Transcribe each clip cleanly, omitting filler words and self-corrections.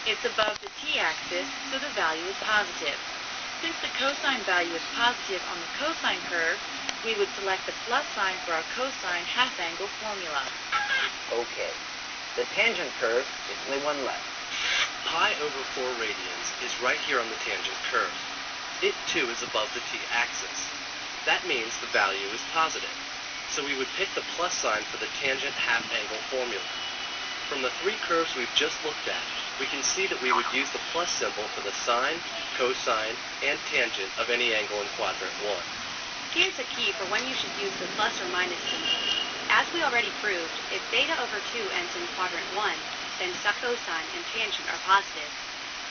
It's above the t-axis, so the value is positive. Since the cosine value is positive on the cosine curve, we would select the plus sign for our cosine half-angle formula. Okay. The tangent curve is only one left. Pi over 4 radians is right here on the tangent curve. It too is above the t-axis. That means the value is positive. So we would pick the plus sign for the tangent half-angle formula. From the three curves we've just looked at, we can see that we would use the plus symbol for the sine, cosine, and tangent of any angle in quadrant 1. Here's a key for when you should use the plus or minus symbol. As we already proved, if theta over 2 ends in quadrant 1, then cosine and tangent are positive.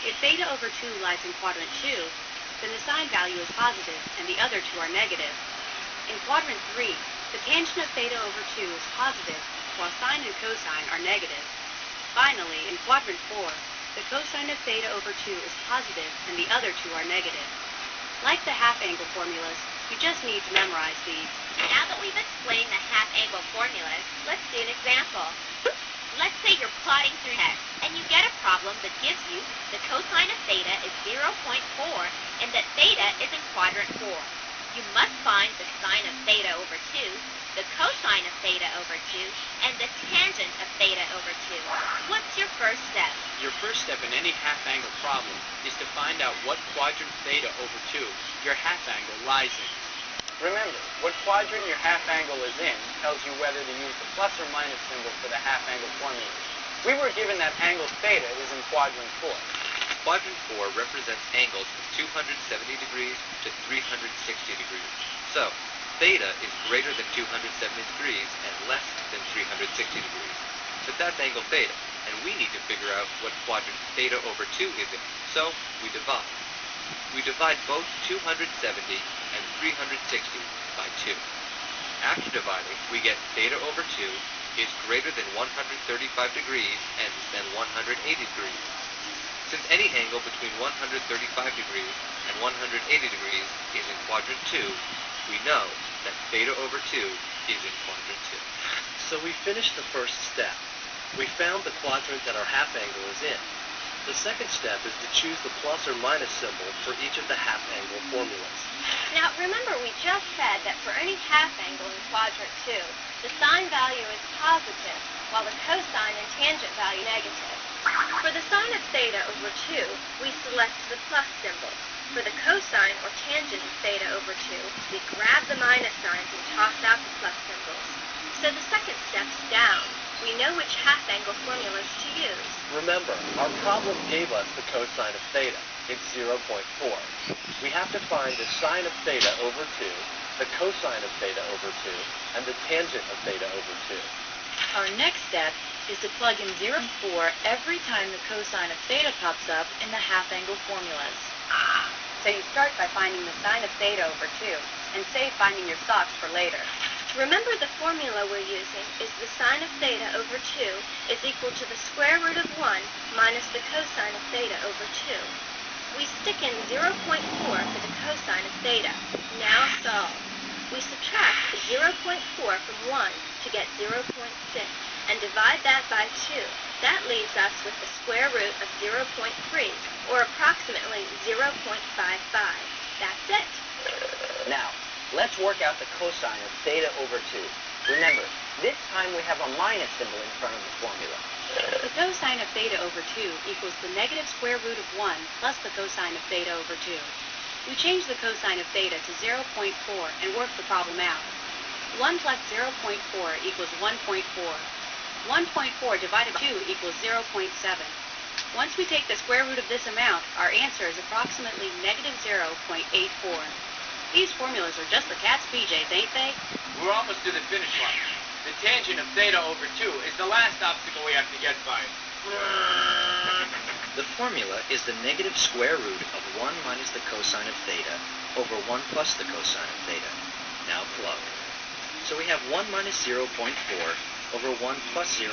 If theta over 2 lies in quadrant 2, then the sine value is positive and the other two are negative. In quadrant 3, the tangent of theta over 2 is positive, while sine and cosine are negative. Finally, in quadrant 4, the cosine of theta over 2 is positive and the other two are negative. Like the half-angle formulas, you just need to memorize these. Now that we've explained the half-angle formulas, let's do an example. Let's say you're plotting through x, and you get a problem that gives you the cosine of theta is 0.4 and that theta is in quadrant 4. You must find the sine of theta over 2, the cosine of theta over 2, and the tangent of theta over 2. What's your first step? Your first step in any half-angle problem is to find out what quadrant theta over 2 your half-angle lies in. Remember, what quadrant your half-angle is in tells you whether to use the plus or minus symbol for the half-angle formula. We were given that angle theta is in quadrant 4. Quadrant 4 represents angles from 270 degrees to 360 degrees. So, theta is greater than 270 degrees and less than 360 degrees. But that's angle theta, and we need to figure out what quadrant theta over 2 is in. So, we divide. We divide both 270 and 360 by 2. After dividing, we get theta over 2 is greater than 135 degrees and than 180 degrees. Since any angle between 135 degrees and 180 degrees is in quadrant 2, we know that theta over 2 is in quadrant 2. So we finished the first step. We found the quadrant that our half-angle is in. The second step is to choose the plus or minus symbol for each of the half-angle formulas. Now, remember we just said that for any half-angle in quadrant 2, the sine value is positive, while the cosine and tangent value negative. For the sine of theta over 2, we select the plus symbol. For the cosine or tangent of theta over 2, we grab the minus signs and toss out the plus symbols. So the second step's down. We know which half-angle formulas to use. Remember, our problem gave us the cosine of theta. It's 0.4. We have to find the sine of theta over 2, the cosine of theta over 2, and the tangent of theta over 2. Our next step is to plug in 0.4 every time the cosine of theta pops up in the half-angle formulas. So you start by finding the sine of theta over 2, and save finding your socks for later. Remember the formula we're using is the sine of theta over 2 is equal to the square root of 1 minus the cosine of theta over 2. We stick in 0.4 for the cosine of theta. Now solve. We subtract 0.4 from 1 to get 0.6 and divide that by 2. That leaves us with the square root of 0.3, or approximately 0.55. That's it. Now, let's work out the cosine of theta over 2. Remember, this time we have a minus symbol in front of the formula. The cosine of theta over 2 equals the negative square root of 1 plus the cosine of theta over 2. We change the cosine of theta to 0.4 and work the problem out. 1 plus 0.4 equals 1.4. 1.4 divided by 2 equals 0.7. Once we take the square root of this amount, our answer is approximately negative 0.84. These formulas are just for cat's PJs, ain't they? We're almost to the finish line. The tangent of theta over 2 is the last obstacle we have to get by. The formula is the negative square root of 1 minus the cosine of theta over 1 plus the cosine of theta. Now plug. So we have 1 minus 0.4 over 1 plus 0.4,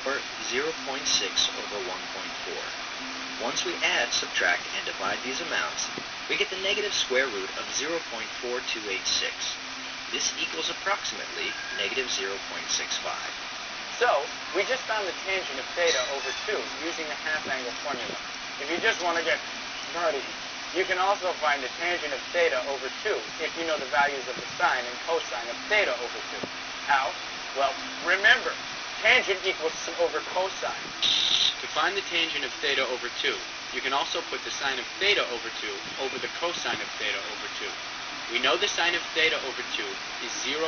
or 0.6 over 1.4. Once we add, subtract, and divide these amounts, we get the negative square root of 0.4286. This equals approximately negative 0.65. So, we just found the tangent of theta over 2 using the half-angle formula. If you just want to get nerdy, you can also find the tangent of theta over 2 if you know the values of the sine and cosine of theta over 2. How? Well, remember, tangent equals over cosine. To find the tangent of theta over 2, you can also put the sine of theta over 2 over the cosine of theta over 2. We know the sine of theta over 2 is 0.55,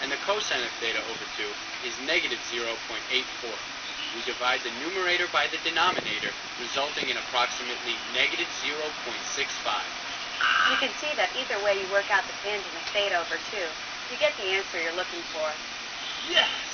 and the cosine of theta over 2 is negative 0.84. We divide the numerator by the denominator, resulting in approximately negative 0.65. You can see that either way you work out the tangent of theta over 2, you get the answer you're looking for. Yes!